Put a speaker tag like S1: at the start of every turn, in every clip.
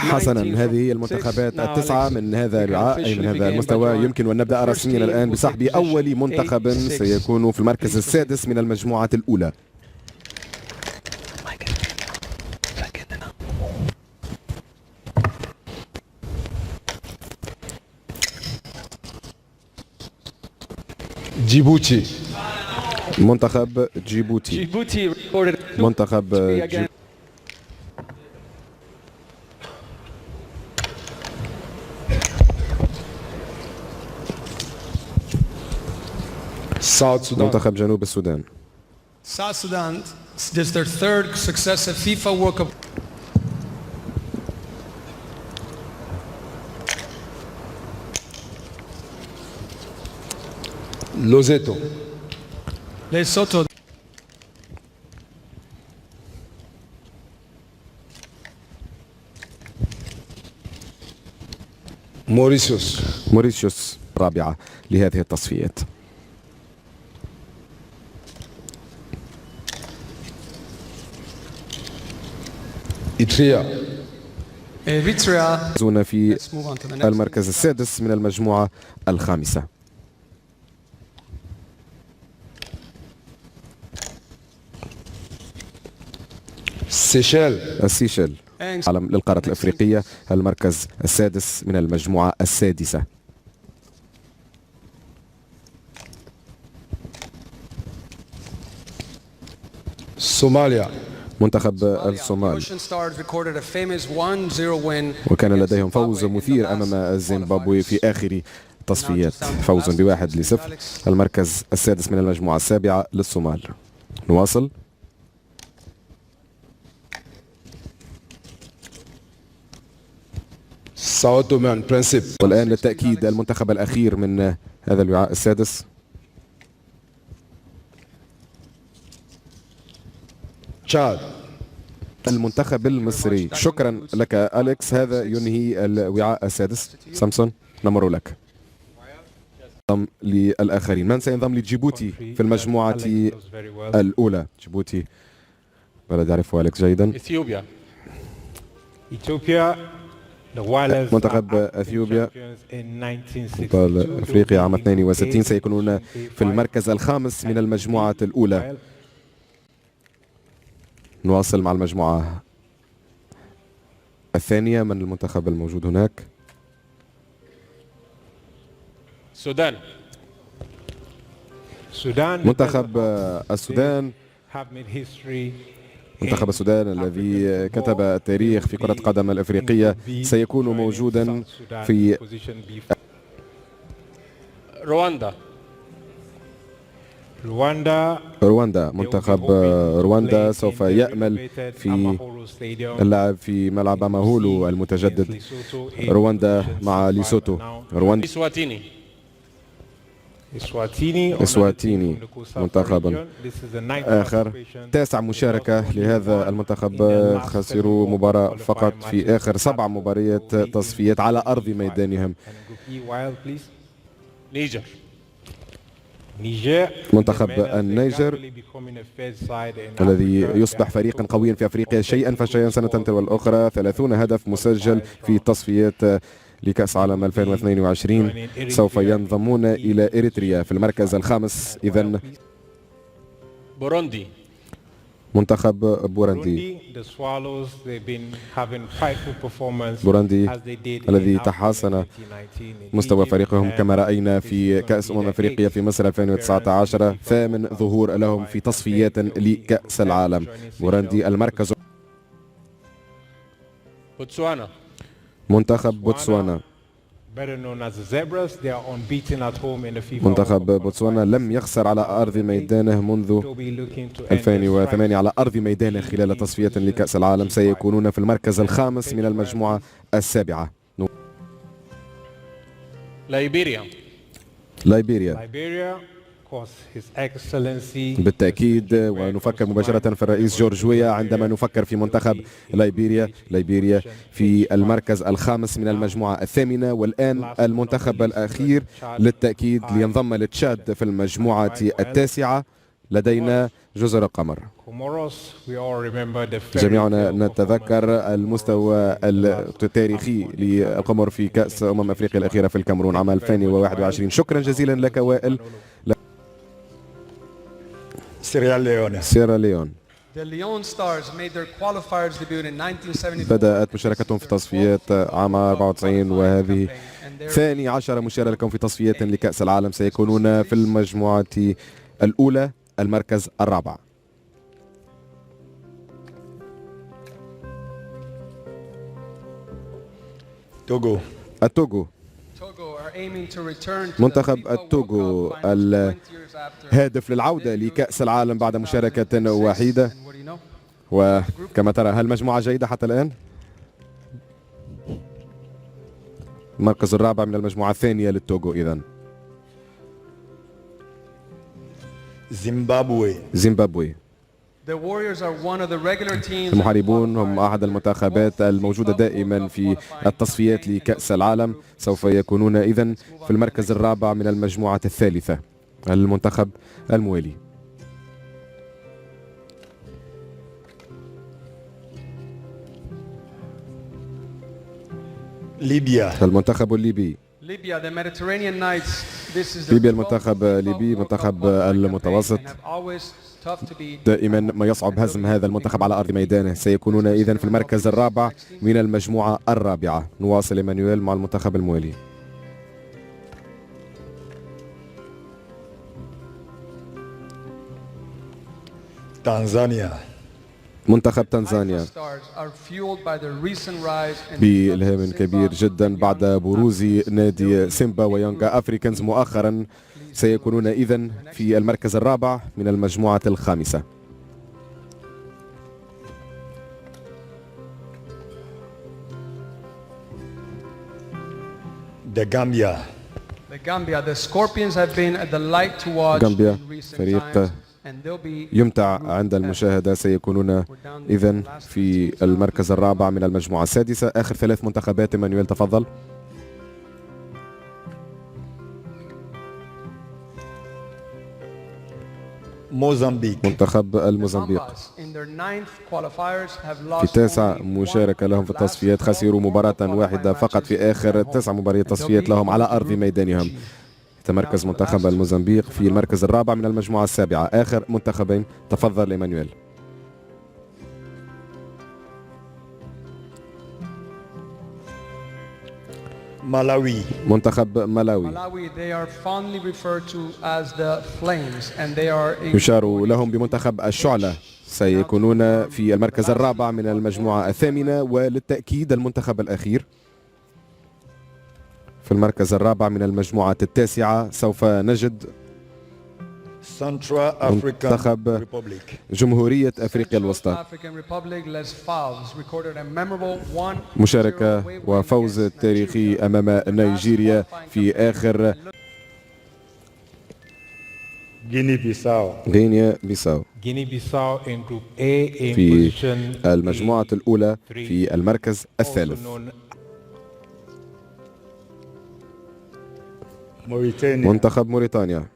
S1: حسنا، هذه هي المنتخبات التسعة من هذا الوعاء أي من هذا المستوى. يمكن أن نبدأ رسميا الآن بسحب أول منتخب سيكون في المركز السادس من المجموعة الأولى.
S2: جيبوتي.
S1: منتخب جيبوتي. منتخب جيبوتي. منتخب جنوب السودان.
S3: South Sudan, this is their third successive FIFA World Cup.
S2: لوزيتو.
S3: Lesotho.
S1: موريشيوس رابعة لهذه التصفيات.
S3: إريتريا
S1: زونا في المركز السادس من المجموعة الخامسة. السيشل للقارة الأفريقية، المركز السادس من المجموعة السادسة.
S2: صوماليا.
S1: منتخب الصومال، وكان لديهم فوز مثير أمام زيمبابوي في آخر تصفيات، فوز ب1-0. المركز السادس من المجموعة السابعة للصومال. نواصل. والآن للتأكيد المنتخب الأخير من هذا الوعاء السادس.
S2: تشاد.
S1: المنتخب المصري. شكرا لك أليكس، هذا ينهي الوعاء السادس. سامسون نمر لك. للآخرين، من سينضم لجيبوتي في المجموعة الأولى؟ جيبوتي بلد يعرفه أليكس جيدا.
S4: إثيوبيا.
S1: منتخب اثيوبيا بطل افريقيا عام 62 سيكونون في المركز الخامس من المجموعة الأولى. نواصل مع المجموعة الثانية. من المنتخب الموجود هناك؟ منتخب السودان. منتخب السودان الذي كتب التاريخ في كرة القدم الأفريقية سيكون موجودا في رواندا. منتخب رواندا سوف يأمل في اللعب في ملعب ماهولو المتجدد. رواندا مع ليسوتو. رواندا. إسواتيني منتخب آخر، 9 مشاركة لهذا المنتخب، خسروا مباراة فقط في آخر 7 مباريات تصفيات على أرض ميدانهم. منتخب النيجر الذي يصبح فريقا قويا في أفريقيا شيئا فشيئا سنة تلو الأخرى. 30 هدف مسجل في تصفيات لكأس عالم 2022. سوف ينضمون إلى إريتريا في المركز الخامس. إذن منتخب بوروندي. بوروندي الذي تحسن مستوى فريقهم كما رأينا في كأس أفريقيا في مصر 2019، 8 ظهور لهم في تصفيات لكأس العالم. بوروندي المركز. منتخب بوتسوانا. منتخب بوتسوانا لم يخسر على أرض ميدانه منذ 2008 على أرض ميدانه خلال تصفية لكأس العالم. سيكونون في المركز الخامس من المجموعة السابعة. لايبيريا بالتأكيد، ونفكر مباشرة في الرئيس جورج ويا عندما نفكر في منتخب لايبيريا في المركز الخامس من المجموعة الثامنة. والآن المنتخب الأخير للتأكيد لينضم لتشاد في المجموعة التاسعة. لدينا جزر القمر.
S4: Comoros, we all remember the fairy
S1: جميعنا
S4: tale
S1: نتذكر المستوى التاريخي للقمر في كأس أفريقيا الأخيرة في الكاميرون عام 2021. شكرا جزيلا لك وائل.
S2: Sierra Leone.
S1: سيراليون
S3: The Leon Stars made their qualifiers debut in 1974.
S1: بدأت مشاركتهم في تصفيات عام 94 وهذه ثاني عشر مشاركة في تصفيات لكأس العالم. سيكونون في المجموعة الأولى المركز الرابع.
S2: Togo.
S1: التوغو.
S3: Togo are aiming to return to
S1: منتخب
S3: the FIFA World
S1: التوغو
S3: Cup final 20 years after.
S1: الهادف للعودة لكأس العالم بعد مشاركة وحيدة.
S3: And what do you know?
S1: وكما ترى هل مجموعة جيدة حتى الآن؟ المركز الرابع من المجموعة الثانية للتوغو. إذن
S2: Zimbabwe.
S1: زيمبابوي.
S3: The Warriors are one of the regular teams.
S1: المحاربون هم أحد المنتخبات الموجودة دائما في التصفيات لكأس العالم. سوف يكونون إذن في المركز الرابع من المجموعة الثالثة. المنتخب الموالي.
S2: Libya.
S1: المنتخب الليبي.
S3: Libya, the Mediterranean Knights. This is
S1: ليبيا
S3: the
S1: المنتخب الليبي منتخب المتوسط. دائما ما يصعب هزم هذا المنتخب على أرض ميدانه. سيكونون إذن في المركز الرابع من المجموعة الرابعة. نواصل إيمانويل مع المنتخب الموالي.
S2: Tanzania.
S1: منتخب تنزانيا بإلهام كبير جدا بعد بروز نادي سيمبا ويونغا أفريكانز مؤخرا. سيكونون إذن في المركز الرابع من المجموعة الخامسة.
S2: Gambia.
S1: غامبيا فريق يمتع عند المشاهدة. سيكونون إذن في المركز الرابع من المجموعة السادسة. آخر ثلاث منتخبات. إيمانويل تفضل.
S2: موزمبيق.
S1: منتخب الموزمبيق في 9 مشاركة لهم في التصفيات خسروا مباراة واحدة فقط في آخر 9 مباريات تصفيات لهم على أرض ميدانهم. يتمركز منتخب الموزمبيق في المركز الرابع من المجموعة السابعة. آخر منتخبين. تفضل إيمانويل.
S2: مالاوي.
S1: منتخب مالاوي يشار لهم بمنتخب الشعلة. سيكونون في المركز الرابع من المجموعة الثامنة. وللتأكيد المنتخب الأخير في المركز الرابع من المجموعة التاسعة. سوف نجد منتخب جمهورية أفريقيا الوسطى. مشاركة وفوز تاريخي أمام نيجيريا في آخر غينيا بيساو في المجموعة الأولى في المركز الثالث. منتخب موريتانيا.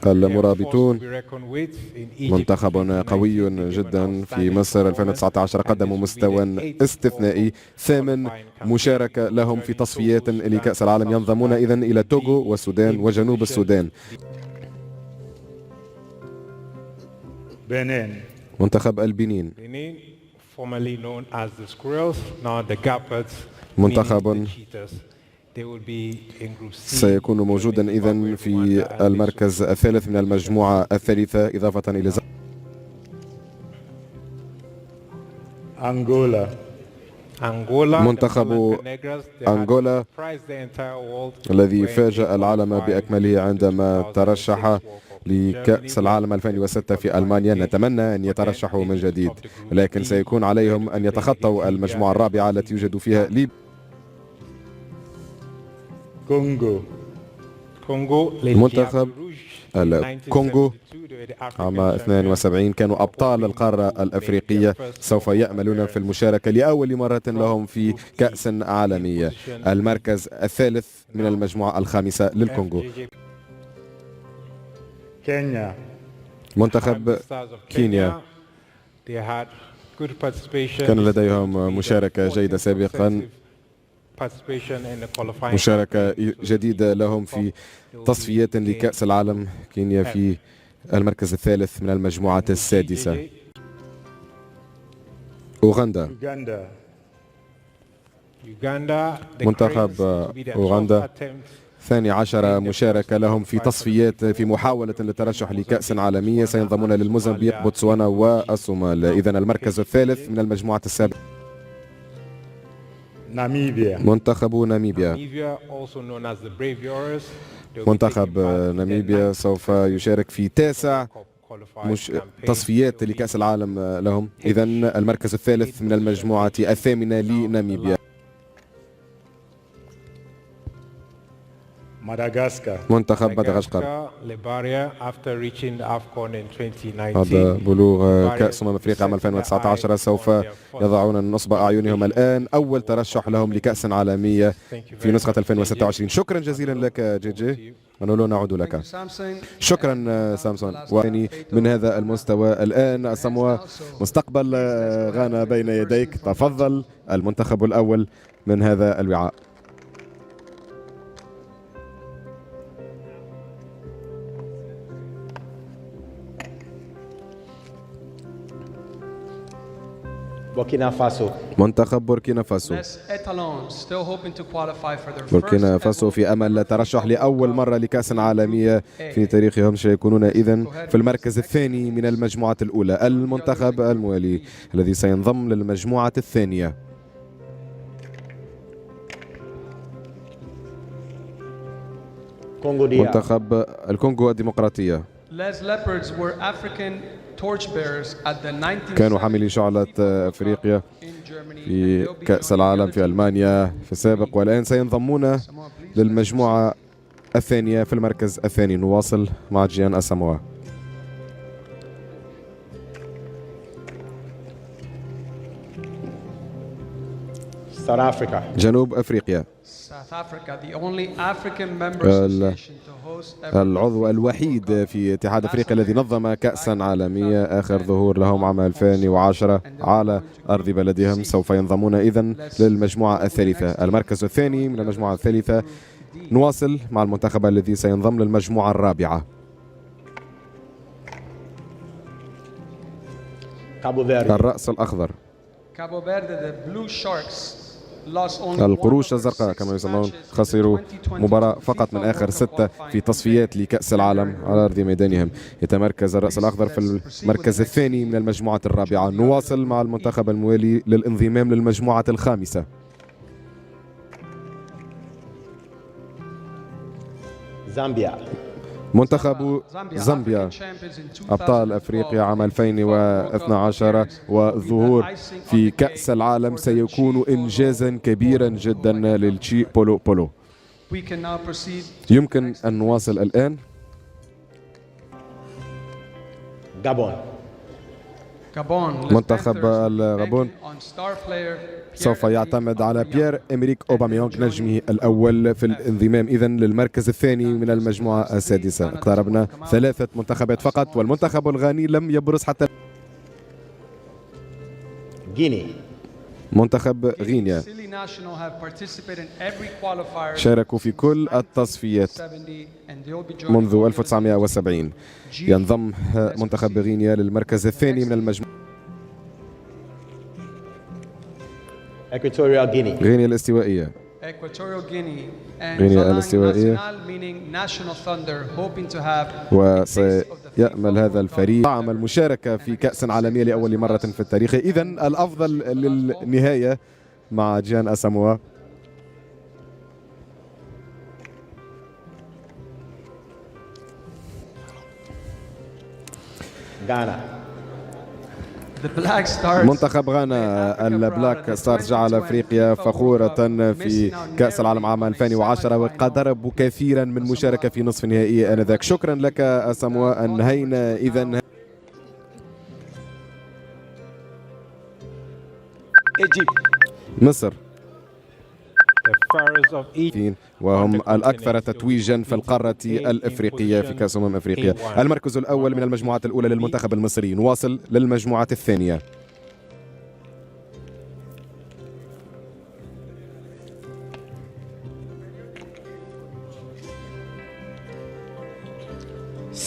S1: المرابطون منتخب قوي جدا في مصر 2019 قدموا مستوى استثنائي. 8 مشاركة لهم في تصفيات لكأس العالم. ينضمون إذن إلى توغو والسودان وجنوب السودان. منتخب البنين منتخب سيكون موجودا إذن في المركز الثالث من المجموعة الثالثة إضافة إلى منتخب أنغولا الذي فاجأ العالم بأكمله عندما ترشح لكأس العالم 2006 في ألمانيا. نتمنى أن يترشحوا من جديد لكن سيكون عليهم أن يتخطوا المجموعة الرابعة التي يوجد فيها ليبيا. منتخب الكونغو عام 72 كانوا أبطال القارة الأفريقية. سوف يأملون في المشاركة لأول مرة لهم في كأس عالمية. المركز الثالث من المجموعة الخامسة للكونغو. منتخب كينيا كان لديهم مشاركة جيدة سابقا، مشاركة جديدة لهم في تصفيات لكأس العالم. كينيا في المركز الثالث من المجموعة السادسة. أوغندا، منتخب أوغندا 12 مشاركة لهم في تصفيات في محاولة للترشح لكأس عالمية، سينضمون للموزمبيق، بوتسوانا والصومال. إذن المركز الثالث من المجموعة السابقة. منتخب ناميبيا، منتخب ناميبيا سوف يشارك في 9 تصفيات لكأس العالم لهم. إذن المركز الثالث من المجموعة الثامنة لناميبيا. منتخب مدغشقر، هذا بلوغ كأس أفريقيا عام 2019 سوف يضعون نصب أعينهم الآن، أول ترشح لهم لكأس عالمية في نسخة 2026. شكرا جزيلا لك جي، ونحن نعود لك. شكرا سامسون. واني من هذا المستوى الآن ساموا، مستقبل غانا بين يديك، تفضل المنتخب الأول من هذا الوعاء.
S5: بوركينا فاسو،
S1: منتخب بوركينا فاسو. بوركينا فاسو في أمل ترشح لأول مرة لكأس عالمية في تاريخهم، سيكونون إذن في المركز الثاني من المجموعة الأولى. المنتخب الموالي الذي سينضم للمجموعة الثانية. منتخب الكونغو الديمقراطية، كانوا حاملي شعلة أفريقيا في كأس العالم في ألمانيا في السابق، والآن سينضمون للمجموعة الثانية في المركز الثاني. نواصل مع جيان أساموا. جنوب أفريقيا، العضو الوحيد في اتحاد أفريقيا الذي نظم كأسا عالمية، آخر ظهور لهم عام 2010 على أرض بلدهم. سوف ينضمون إذن للمجموعة الثالثة، المركز الثاني من المجموعة الثالثة. نواصل مع المنتخب الذي سينضم للمجموعة الرابعة. الرأس الأخضر، القروش الزرقاء كما يسمون، خسروا مباراة فقط من آخر 6 في تصفيات لكأس العالم على أرض ميدانهم. يتمركز الرأس الأخضر في المركز الثاني من المجموعة الرابعة. نواصل مع المنتخب الموالي للانضمام للمجموعة الخامسة.
S5: زامبيا،
S1: منتخب زامبيا، أبطال أفريقيا عام 2012 والظهور في كأس العالم سيكون إنجازا كبيرا جدا للتشي بولو بولو. يمكن أن نواصل الآن. منتخب الغابون سوف يعتمد على بيير إمريك أوباميانغ نجمه الأول في الانضمام إذن للمركز الثاني من المجموعة السادسة. اقتربنا 3 منتخبات فقط، والمنتخب الغاني لم يبرز حتى. منتخب غينيا شاركوا في كل التصفيات منذ 1970. ينضم منتخب غينيا للمركز الثاني من المجموعة. غينيا الاستوائية، غينيا الاستوائية، وسيأمل هذا الفريق طعم المشاركة في كأس عالمية لأول مرة في التاريخ. إذن الأفضل للنهاية مع جيان أساموا. منتخب غانا، البلاك ستارز جعل أفريقيا فخورة في كأس العالم عام 2010 وقدربوا كثيرا من مشاركة في نصف النهائي آنذاك. شكرا لك أساموا. أنهينا إذن. مصر،
S4: the fairest of each
S1: وهم الأكثر تتويجا في القارة الإفريقية في كأس أفريقيا. المركز الأول من المجموعة الأولى للمنتخب المصري. نواصل للمجموعة الثانية.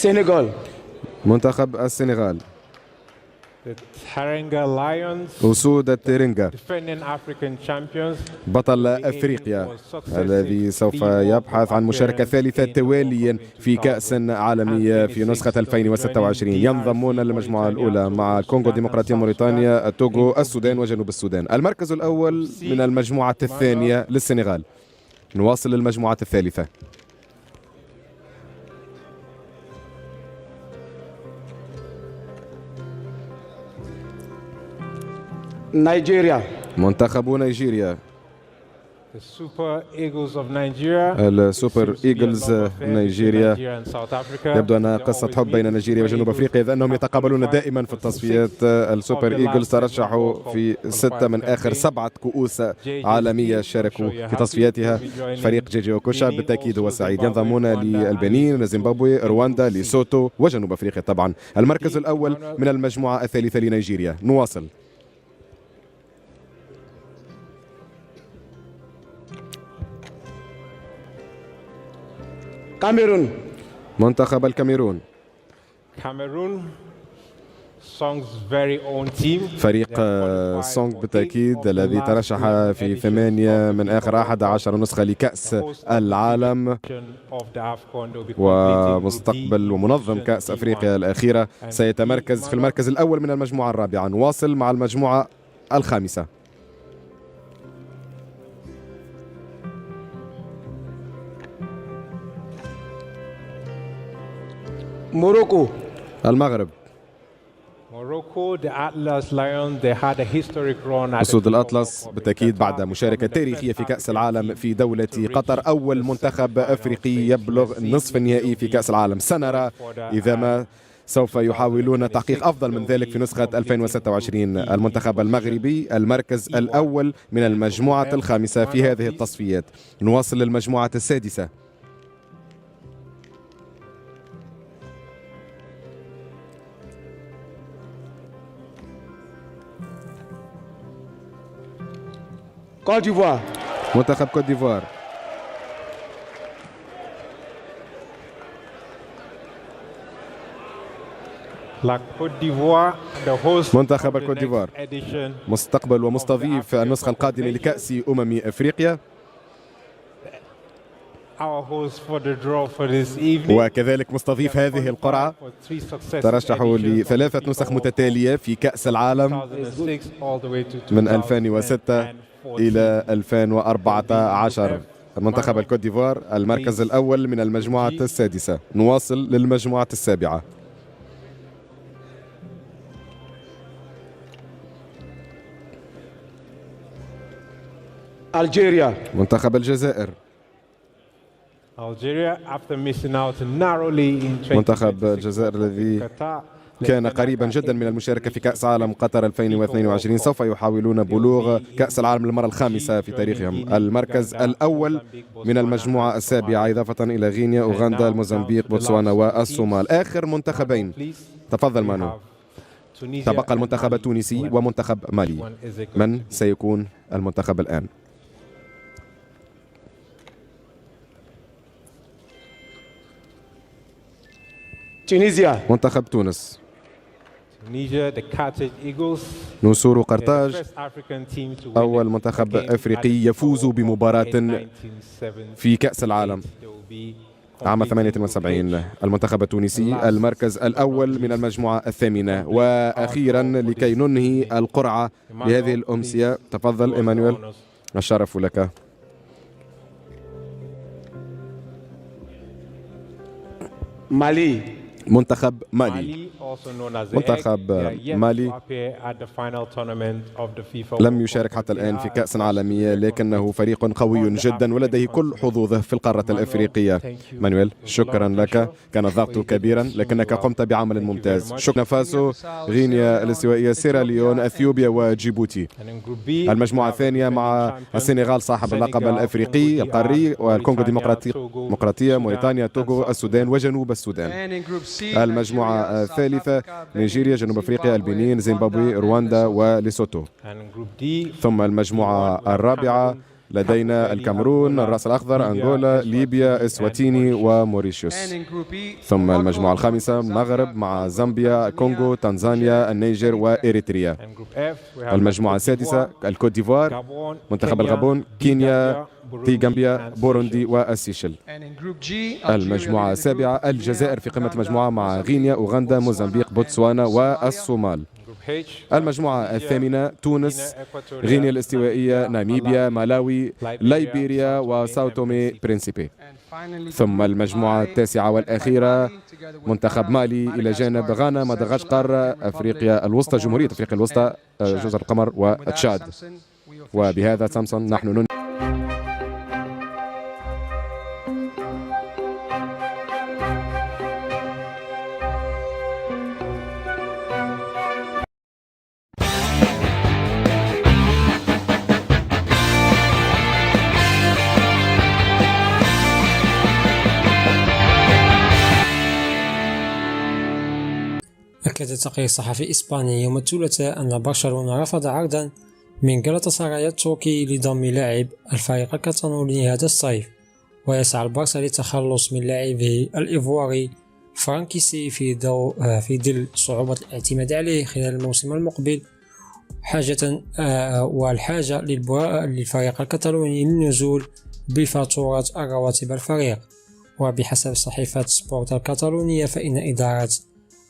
S5: Senegal.
S1: منتخب السنغال.
S4: the Teranga Lions,
S1: أسود التيرينجا
S4: defending African champions,
S1: بطل أفريقيا الذي سوف يبحث عن مشاركة ثالثة تواليا في كأس عالمية في نسخة 2026. ينضمون للمجموعة الأولى مع الكونغو الديمقراطية، موريتانيا، التوغو، السودان وجنوب السودان. المركز الأول من المجموعة الثانية للسنغال. نواصل للمجموعة الثالثة.
S5: Nigeria.
S1: منتخب نيجيريا.
S4: the Super Eagles of Nigeria,
S1: السوبر إيجلز نيجيريا. يبدو أنها قصة حب بين نيجيريا وجنوب أفريقيا، إذ أنهم يتقابلون دائما في التصفيات. السوبر إيجلز ترشحوا في 6 من آخر 7 كؤوس عالمية شاركوا في تصفياتها. فريق جيجي أوكوشا بالتأكيد هو سعيد. ينضمون للبنين، زيمبابوي، رواندا، ليسوتو وجنوب أفريقيا طبعا. المركز الأول من المجموعة الثالثة لنيجيريا. نواصل.
S5: Cameroon.
S1: منتخب الكاميرون.
S4: Cameroon, Song's very own team.
S1: فريق سونغ بالتأكيد الذي ترشح في 8 من آخر 11 نسخة لكأس العالم
S4: of the AFCON. They'll be competing with
S1: ومستقبل ومنظم كأس أفريقيا الأخيرة. سيتمركز في المركز الأول من المجموعة الرابعة. نواصل مع المجموعة الخامسة.
S5: Morocco.
S1: المغرب.
S4: Morocco, the Atlas Lions, they had a historic run at
S1: أسود الأطلس بالتأكيد بعد مشاركة تاريخية في كأس العالم في دولة قطر. أول منتخب أفريقي يبلغ نصف النهائي في كأس العالم. سنرى إذا ما سوف يحاولون تحقيق أفضل من ذلك في نسخة 2026. المنتخب المغربي المركز الأول من المجموعة الخامسة في هذه التصفيات. نواصل للمجموعة السادسة.
S5: Côte d'Ivoire.
S1: منتخب كوت ديفوار.
S4: La Côte d'Ivoire, the host
S1: منتخب
S4: of the
S1: الكوت
S4: next
S1: ديفوار
S4: edition.
S1: مستقبل ومستضيف النسخة القادمة لكأس أفريقيا،
S4: Our host for the draw for this evening.
S1: وكذلك مستضيف هذه القرعة.
S4: For 3 successive
S1: ترشحوا
S4: editions
S1: لثلاثة
S4: of
S1: نسخ
S4: FIFA
S1: متتالية في كأس العالم
S4: 2006 all the way to
S1: من 2006
S4: 2014.
S1: إلى 2014. المنتخب الكوت ديفوار المركز الأول من المجموعة السادسة. نواصل للمجموعة السابعة.
S5: Algeria.
S1: منتخب الجزائر.
S4: Algeria, after missing out narrowly in
S1: منتخب الجزائر الذي كان قريبا جدا من المشاركة في كأس عالم قطر 2022 سوف يحاولون بلوغ كأس العالم للمرة الخامسة في تاريخهم. المركز الأول من المجموعة السابعة إضافة إلى غينيا، أوغندا، الموزمبيق، بوتسوانا والصومال. آخر منتخبين. تفضل مانو. تبقى المنتخب التونسي ومنتخب مالي. من سيكون المنتخب الآن؟
S5: Tunisia.
S1: منتخب تونس.
S4: Tunisia, the Carthage Eagles,
S1: نسور
S4: the
S1: قرطاج
S4: first African team to win
S1: أول
S4: it
S1: منتخب
S4: again
S1: أفريقي
S4: at
S1: يفوز
S4: Expo
S1: بمباراة
S4: in 1978.
S1: في كأس العالم
S4: They will be
S1: عام
S4: competing
S1: 78. المنتخب التونسي المركز الأول من المجموعة الثامنة. وأخيرا لكي ننهي القرعة لهذه الأمسية، تفضل إيمانويل، الشرف لك.
S5: Mali.
S1: منتخب مالي. منتخب مالي لم يشارك حتى الآن في كأس عالمية، لكنه فريق قوي جدا ولديه كل حظوظه في القارة الأفريقية. مانويل، شكرا لك، كان الضغط كبيرا لكنك قمت بعمل ممتاز. شكرا. فاسو، غينيا الاستوائية، سيراليون، أثيوبيا وجيبوتي. المجموعة الثانية مع السنغال صاحب اللقب الأفريقي القاري، والكونغو الديمقراطية، موريتانيا، توغو، السودان وجنوب السودان. المجموعة الثالثة نيجيريا، جنوب أفريقيا، البنين، زيمبابوي، رواندا وليسوتو. ثم المجموعة الرابعة لدينا الكاميرون، الرأس الأخضر، أنغولا، ليبيا، إسواتيني وموريشيوس. ثم المجموعة الخامسة المغرب مع زامبيا، كونغو، تنزانيا، النيجر وإريتريا. المجموعة السادسة الكوت ديفوار، منتخب الغابون، كينيا، غامبيا، بوروندي والسيشل. المجموعة السابعة الجزائر في قمة المجموعة مع غينيا، أوغندا، موزمبيق، بوتسوانا والصومال. المجموعة الثامنة تونس، غينيا الاستوائية، ناميبيا، مالاوي، ليبيريا وساو تومي برينسيبي. ثم المجموعة التاسعة والأخيرة منتخب مالي إلى جانب غانا، مدغشقر، أفريقيا الوسطى، جمهورية أفريقيا الوسطى، جزر القمر وتشاد. وبهذا سامسون نحن ننهي.
S6: أكد تقرير صحفي إسباني يوم الثلاثاء أن برشلونة رفض عرضا من غالاتاساراي التركي لضم لاعب الفريق الكتالوني هذا الصيف، ويسعى البارسا للتخلص من لاعبه الإيفواري فرانكيسي في ظل صعوبة الاعتماد عليه خلال الموسم المقبل، والحاجة للفريق الكتالوني للنزول بفاتورة رواتب الفريق. وبحسب صحيفة سبورت الكتالونية فإن إدارة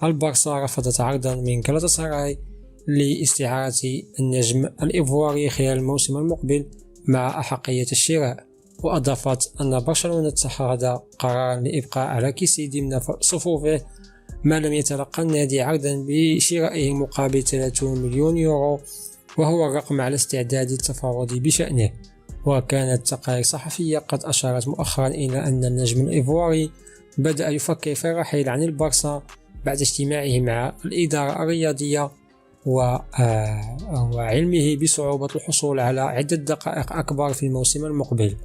S6: البارسا رفضت عرضا من غالاتاساراي لاستعارة النجم الإيفواري خلال الموسم المقبل مع أحقية الشراء. وأضافت أن برشلونة اتخذ قرارا لإبقاء على كيسي ضمن صفوفه ما لم يتلقى النادي عرضا بشرائه مقابل 30 مليون يورو، وهو الرقم على استعداد التفاوض بشأنه. وكانت تقارير صحفية قد أشارت مؤخرا إلى أن النجم الإيفواري بدأ يفكر في الرحيل عن البارسا بعد اجتماعه مع الإدارة الرياضية وعلمه بصعوبة الحصول على عدة دقائق أكبر في الموسم المقبل.